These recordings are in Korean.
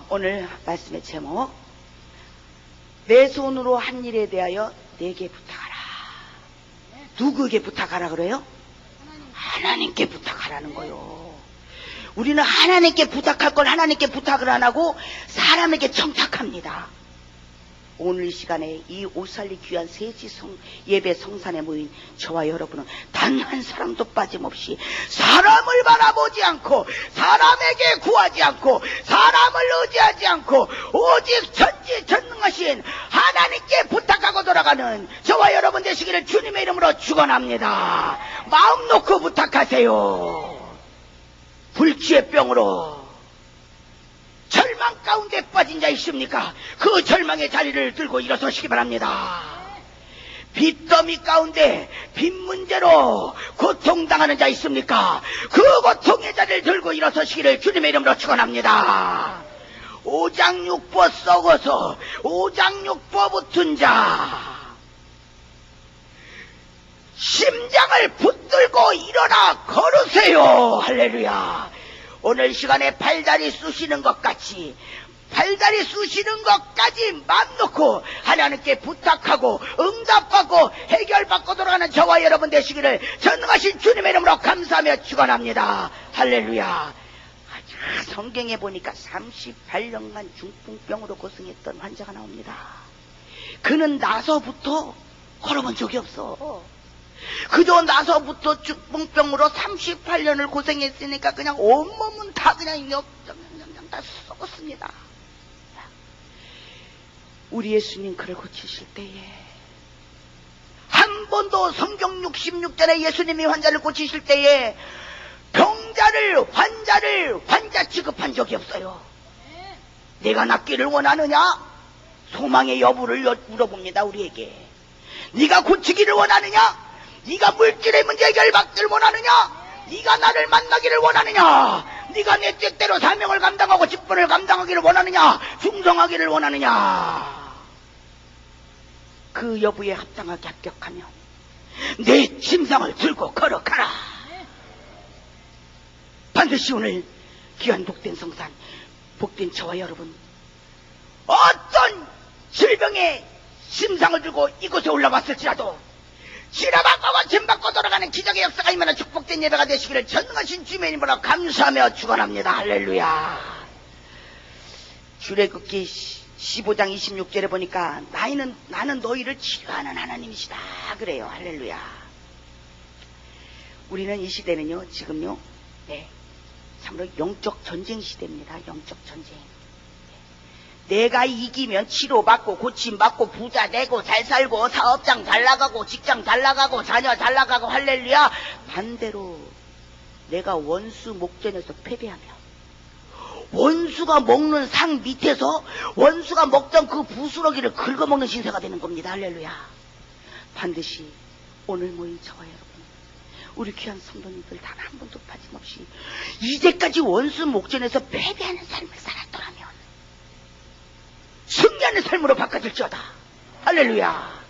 오늘 말씀의 제목, 내 손으로 한 일에 대하여 내게 부탁하라. 누구에게 부탁하라 그래요? 하나님께 부탁하라는 거요. 우리는 하나님께 부탁할 걸 하나님께 부탁을 안 하고 사람에게 청탁합니다. 오늘 이 시간에 이 옷살리 귀한 세지 예배 성산에 모인 저와 여러분은 단 한 사람도 빠짐없이 사람을 바라보지 않고 사람에게 구하지 않고 사람을 의지하지 않고 오직 전지전능하신 하나님께 부탁하고 돌아가는 저와 여러분 되시기를 주님의 이름으로 축원합니다. 마음 놓고 부탁하세요. 불치의 병으로 절망 가운데 빠진 자 있습니까? 그 절망의 자리를 들고 일어서시기 바랍니다. 빚더미 가운데 빚 문제로 고통당하는 자 있습니까? 그 고통의 자리를 들고 일어서시기를 주님의 이름으로 축원합니다. 오장육부 썩어서 오장육부 붙은 자, 심장을 붙들고 일어나 걸으세요. 할렐루야. 오늘 시간에 팔다리 쑤시는 것 같이 팔다리 쑤시는 것까지 맘 놓고 하나님께 부탁하고 응답받고 해결받고 돌아가는 저와 여러분 되시기를 전능하신 주님의 이름으로 감사하며 축원합니다. 할렐루야. 성경에 보니까 38년간 중풍병으로 고생했던 환자가 나옵니다. 그는 나서부터 걸어본 적이 없어. 그저 나서부터 중풍병으로 38년을 고생했으니까 그냥 온몸은 다 그냥 다 썩었습니다. 우리 예수님 그를 고치실 때에 한 번도 성경 66절에 예수님이 환자를 고치실 때에 병자를 환자 취급한 적이 없어요. 내가 낫기를 원하느냐? 소망의 여부를 물어봅니다. 우리에게. 네가 고치기를 원하느냐? 네가 물질의 문제 해결받기를 원하느냐? 네가 나를 만나기를 원하느냐? 네가 내 뜻대로 사명을 감당하고 직분을 감당하기를 원하느냐? 충성하기를 원하느냐? 그 여부에 합당하게 합격하면 내 침상을 들고 걸어가라. 반드시 오늘 귀한 복된 성산, 복된 저와 여러분, 어떤 질병의 심상을 들고 이곳에 올라왔을지라도 치료받고 짐받고 돌아가는 기적의 역사가 임하는 축복된 예배가 되시기를 전능하신 주님의 이름으로 감사하며 축원합니다. 할렐루야. 출애굽기 15장 26절에 보니까 나는 너희를 치료하는 하나님이시다 그래요. 할렐루야. 우리는 이 시대는요, 지금요, 참으로 영적 전쟁 시대입니다. 영적 전쟁. 내가 이기면 치료받고 고침받고 부자 되고 잘 살고 사업장 잘 나가고 직장 잘 나가고 자녀 잘 나가고 할렐루야. 반대로 내가 원수 목전에서 패배하면 원수가 먹는 상 밑에서 원수가 먹던 그 부스러기를 긁어먹는 신세가 되는 겁니다. 할렐루야. 반드시 오늘 모인 저와 여러분, 우리 귀한 성도님들 단 한 번도 빠짐없이 이제까지 원수 목전에서 패배하는 삶을 살았더라면 승리하는 삶으로 바꿔질지어다. 할렐루야.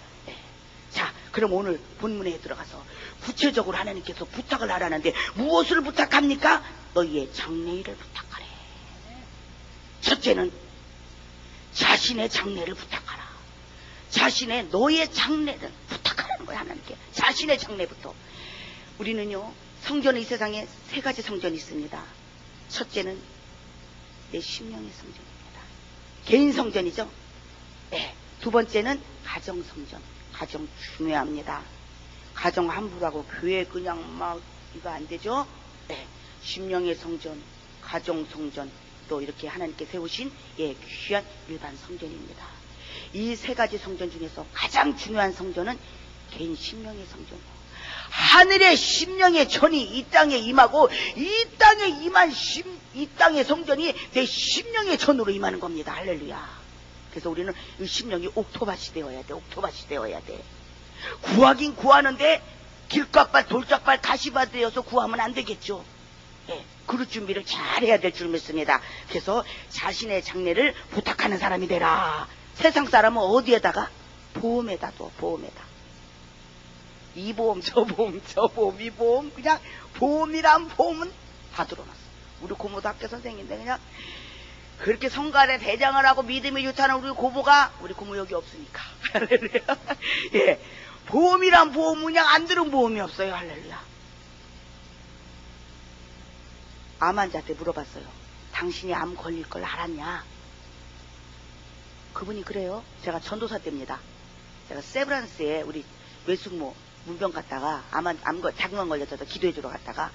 자, 그럼 오늘 본문에 들어가서 구체적으로 하나님께서 부탁을 하라는데 무엇을 부탁합니까? 너희의 장래일을 부탁하래. 첫째는 자신의 장래를 부탁하라. 너의 장래를 부탁하라는 거야. 하나님께 자신의 장래부터. 우리는요, 성전은 이 세상에 세 가지 성전이 있습니다. 첫째는 내 심령의 성전입니다. 개인 성전이죠. 두 번째는 가정 성전. 가정 중요합니다. 가정 함부로 하고 교회 그냥 막 이거 안 되죠. 심령의 성전, 가정 성전, 또 이렇게 하나님께 세우신 귀한 일반 성전입니다. 이 세 가지 성전 중에서 가장 중요한 성전은 개인 심령의 성전이에요. 하늘의 심령의 전이 이 땅에 임하고 이 땅에 임한 이 땅의 성전이 내 심령의 전으로 임하는 겁니다. 할렐루야. 그래서 우리는 이 심령이 옥토밭이 되어야 돼. 옥토밭이 되어야 돼. 구하긴 구하는데 길값발 돌짝발 가시밭 되어서 구하면 안 되겠죠. 그릇 준비를 잘 해야 될 줄 믿습니다. 그래서 자신의 장래를 부탁하는 사람이 되라. 세상 사람은 어디에다가? 보험에다 둬. 보험에다. 이 보험 저 보험 저 보험 이 보험, 그냥 보험이란 보험은 다 들어놨어. 우리 고모도 학교 선생님인데 그냥 그렇게 성가대 대장을 하고 믿음이 좋다는 우리 고모가, 우리 고모 여기 없으니까. 할렐루야. 예. 보험이란 보험 그냥 안 들은 보험이 없어요. 할렐루야. 암 환자한테 물어봤어요. 당신이 암 걸릴 걸 알았냐? 그분이 그래요. 제가 전도사 때입니다. 제가 세브란스에 우리 외숙모 문병 갔다가 자궁암 걸렸어서 기도해주러 갔다가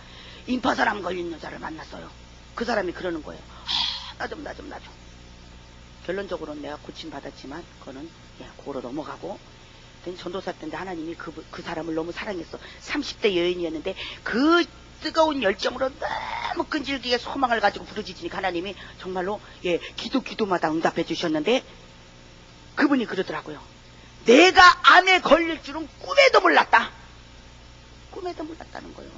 임파선암 걸린 여자를 만났어요. 그 사람이 그러는 거예요. 나 좀. 결론적으로는 내가 고침받았지만 그거는 고로 넘어가고, 전도사 때인데 하나님이 그 사람을 너무 사랑했어. 30대 여인이었는데 그 뜨거운 열정으로 너무 끈질기게 소망을 가지고 부르짖으니까 하나님이 정말로 기도마다 응답해 주셨는데, 그분이 그러더라고요. 내가 암에 걸릴 줄은 꿈에도 몰랐다. 꿈에도 몰랐다는 거예요.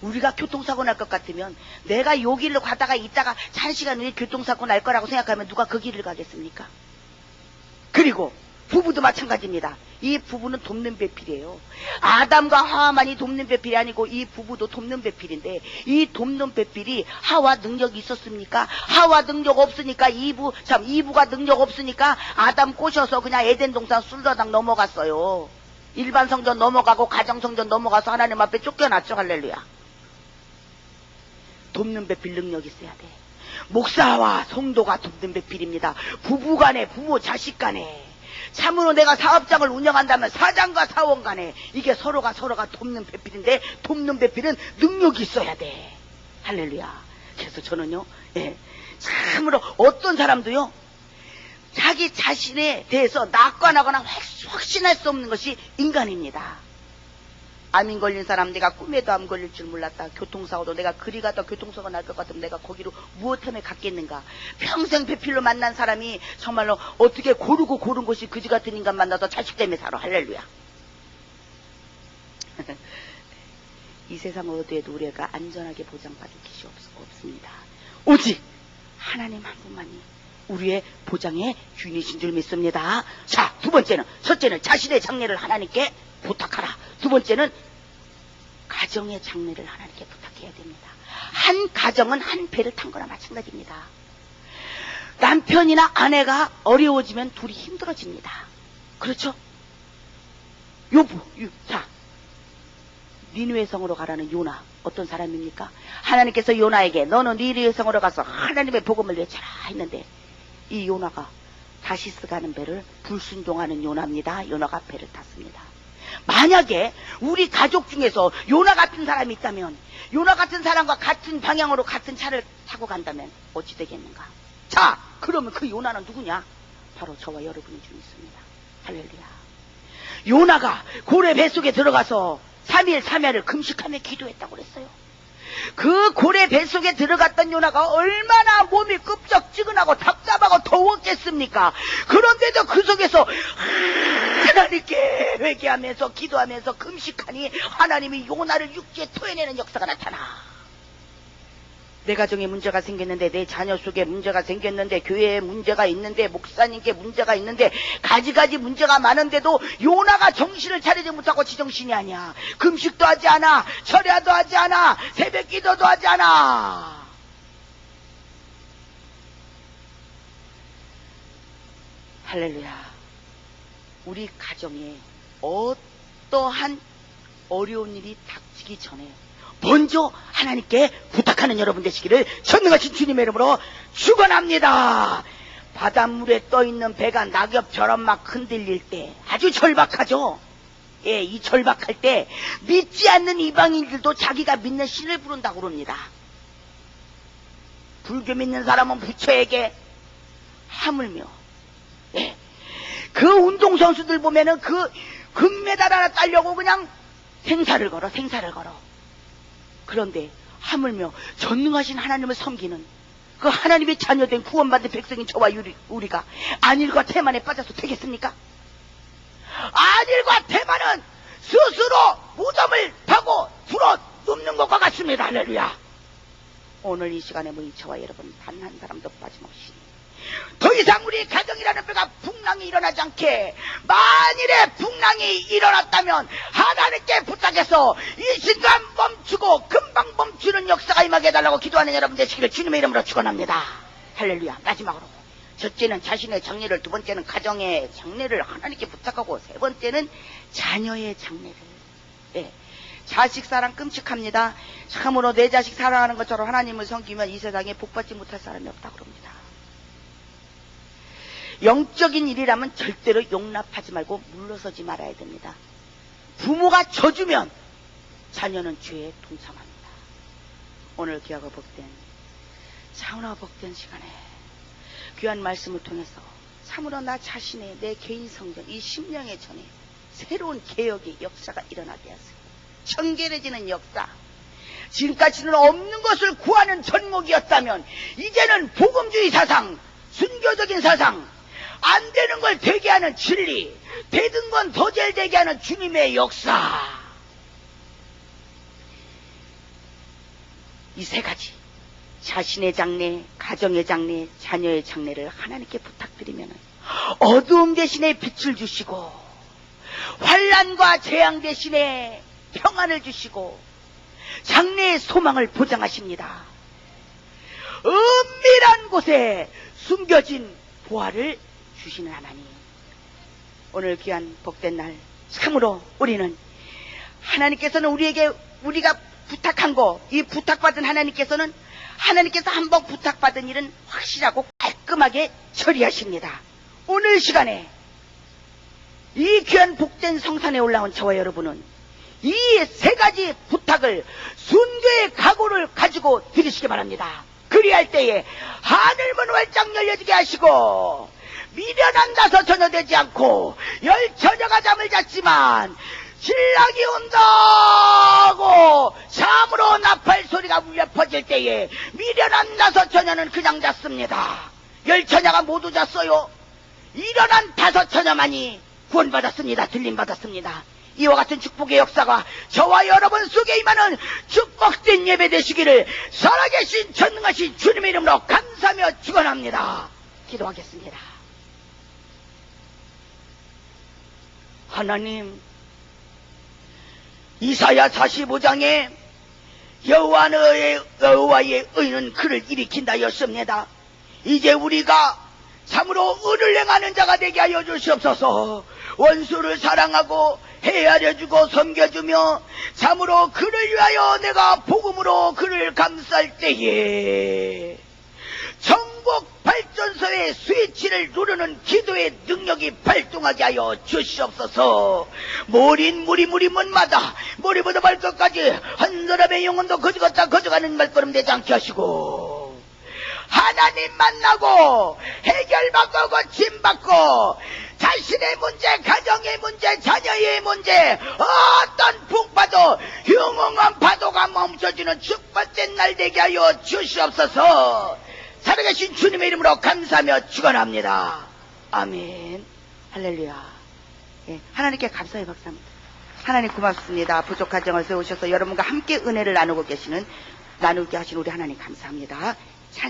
우리가 교통사고 날 것 같으면 내가 요 길로 가다가 있다가 1시간 후에 교통사고 날 거라고 생각하면 누가 그 길을 가겠습니까? 그리고 부부도 마찬가지입니다. 이 부부는 돕는 배필이에요. 아담과 하와만이 돕는 배필이 아니고 이 부부도 돕는 배필인데, 이 돕는 배필이 하와 능력이 있었습니까? 하와 능력 없으니까 이브가 능력 없으니까 아담 꼬셔서 그냥 에덴 동산 술러당 넘어갔어요. 일반 성전 넘어가고 가정 성전 넘어가서 하나님 앞에 쫓겨났죠. 할렐루야. 돕는 배필 능력이 있어야 돼. 목사와 성도가 돕는 배필입니다. 부부간에, 부모 자식간에, 참으로 내가 사업장을 운영한다면 사장과 사원 간에 이게 서로가 돕는 배필인데, 돕는 배필은 능력이 있어야 돼. 할렐루야. 그래서 저는요, 참으로 어떤 사람도요, 자기 자신에 대해서 낙관하거나 확신할 수 없는 것이 인간입니다. 암인 걸린 사람, 내가 꿈에도 암 걸릴 줄 몰랐다. 교통사고도 내가 그리 가다 교통사고 날 것 같으면 내가 거기로 무엇 때문에 갔겠는가. 평생 배필로 만난 사람이 정말로 어떻게 고른 것이 그지 같은 인간 만나서 자식 때문에 살아. 할렐루야. 이 세상 어디에도 우리가 안전하게 보장받을 것이 없습니다. 오직 하나님 한 분만이 우리의 보장의 주인이신 줄 믿습니다. 자, 첫째는 자신의 장래를 하나님께 부탁하라. 두 번째는 가정의 장래를 하나님께 부탁해야 됩니다. 한 가정은 한 배를 탄 거나 마찬가지입니다. 남편이나 아내가 어려워지면 둘이 힘들어집니다. 그렇죠? 니느웨 성으로 가라는 요나, 어떤 사람입니까? 하나님께서 요나에게 너는 니느웨 성으로 가서 하나님의 복음을 외쳐라 했는데, 이 요나가 다시스 가는 배를 불순종하는 요나입니다. 요나가 배를 탔습니다. 만약에 우리 가족 중에서 요나 같은 사람이 있다면, 요나 같은 사람과 같은 방향으로 같은 차를 타고 간다면 어찌 되겠는가? 자, 그러면 그 요나는 누구냐? 바로 저와 여러분인 줄 믿습니다. 할렐루야. 요나가 고래 뱃속에 들어가서 3일 3야를 금식하며 기도했다고 그랬어요. 그 고래 뱃속에 들어갔던 요나가 얼마나 몸이 끄적지근하고 답답하고 더웠겠습니까? 그런데도 그 속에서 하나님께 회개하면서 기도하면서 금식하니 하나님이 요나를 육지에 토해내는 역사가 나타나. 내 가정에 문제가 생겼는데, 내 자녀 속에 문제가 생겼는데, 교회에 문제가 있는데, 목사님께 문제가 있는데, 가지가지 문제가 많은데도 요나가 정신을 차리지 못하고 지정신이 아니야. 금식도 하지 않아, 철야도 하지 않아, 새벽 기도도 하지 않아. 할렐루야. 우리 가정에 어떠한 어려운 일이 닥치기 전에 먼저 하나님께 부탁하는 여러분 되시기를 전능하신 주님의 이름으로 축원합니다. 바닷물에 떠있는 배가 낙엽처럼 막 흔들릴 때 아주 절박하죠. 이 절박할 때 믿지 않는 이방인들도 자기가 믿는 신을 부른다고 그럽니다. 불교 믿는 사람은 부처에게, 하물며 그 운동선수들 보면은 그 금메달 하나 따려고 그냥 생사를 걸어. 그런데 하물며 전능하신 하나님을 섬기는 그 하나님의 자녀된 구원받은 백성인 저와 우리가 안일과 태만에 빠져서 되겠습니까? 안일과 태만은 스스로 무덤을 파고 불어 눕는 것과 같습니다. 할렐루야. 오늘 이 시간에 모인 저와 여러분 단 한 사람도 빠짐없이 더 이상 우리 가정이라는 배가 풍랑이 일어나지 않게, 만일에 풍랑이 일어났다면 하나님께 부탁해서 이 순간 멈추고 금방 멈추는 역사가 임하게 해달라고 기도하는 여러분 되시기를 주님의 이름으로 축원합니다. 할렐루야. 마지막으로 첫째는 자신의 장래를, 두 번째는 가정의 장래를 하나님께 부탁하고, 세 번째는 자녀의 장래를. 예. 자식 사랑 끔찍합니다. 참으로 내 자식 사랑하는 것처럼 하나님을 섬기면 이 세상에 복받지 못할 사람이 없다고 그럽니다. 영적인 일이라면 절대로 용납하지 말고 물러서지 말아야 됩니다. 부모가 져주면 자녀는 죄에 동참합니다. 오늘 귀하고 복된, 참으로 복된 시간에 귀한 말씀을 통해서 참으로 나 자신의, 내 개인 성전, 이 심령의 전에 새로운 개혁의 역사가 일어나게 하세요. 청결해지는 역사. 지금까지는 없는 것을 구하는 전목이었다면 이제는 복음주의 사상, 순교적인 사상, 안 되는 걸 되게 하는 진리, 되든 건 더 잘 되게 하는 주님의 역사. 이 세 가지, 자신의 장래, 가정의 장래, 자녀의 장래를 하나님께 부탁드리면 어두움 대신에 빛을 주시고, 환난과 재앙 대신에 평안을 주시고, 장래의 소망을 보장하십니다. 은밀한 곳에 숨겨진 보화를 주시는 하나님, 오늘 귀한 복된 날 참으로 우리는 하나님께서는 우리가 부탁한 거, 이 부탁받은 하나님께서는 하나님께서 한번 부탁받은 일은 확실하고 깔끔하게 처리하십니다. 오늘 시간에 이 귀한 복된 성산에 올라온 저와 여러분은 이 세 가지 부탁을 순교의 각오를 가지고 드리시기 바랍니다. 그리할 때에 하늘문 활짝 열려지게 하시고, 미련한다서 전혀 되지 않고, 열처녀가 잠을 잤지만 신랑이 온다고 참으로 나팔 소리가 울려 퍼질 때에 미련한다서 처녀는 그냥 잤습니다. 열처녀가 모두 잤어요. 일어난 5처녀만이 구원받았습니다. 들림받았습니다. 이와 같은 축복의 역사가 저와 여러분 속에 임하는 축복된 예배 되시기를 살아계신 전능하신 주님의 이름으로 감사하며 축원합니다. 기도하겠습니다. 하나님, 이사야 45장에 여호와의 의는 그를 일으킨다 였습니다. 이제 우리가 참으로 의를 행하는 자가 되게 하여 주시옵소서. 원수를 사랑하고 헤아려주고 섬겨주며 참으로 그를 위하여 내가 복음으로 그를 감쌀 때에 천국 발전소의 스위치를 누르는 기도의 능력이 발동하게 하여 주시옵소서. 모린 문마다 머리부터 발끝까지 한 사람의 영혼도 거저가는 발걸음 되지 않게 하시고, 하나님 만나고 해결받고 고침받고 자신의 문제, 가정의 문제, 자녀의 문제, 어떤 풍파도 흉흉한 파도가 멈춰지는 축복된 날 되게 하여 주시옵소서. 살아계신 주님의 이름으로 감사하며 축원합니다. 아멘. 할렐루야. 예, 하나님께 감사의 박수합니다. 하나님 고맙습니다. 부족한 정을 세우셔서 여러분과 함께 은혜를 나누게 하신 우리 하나님 감사합니다.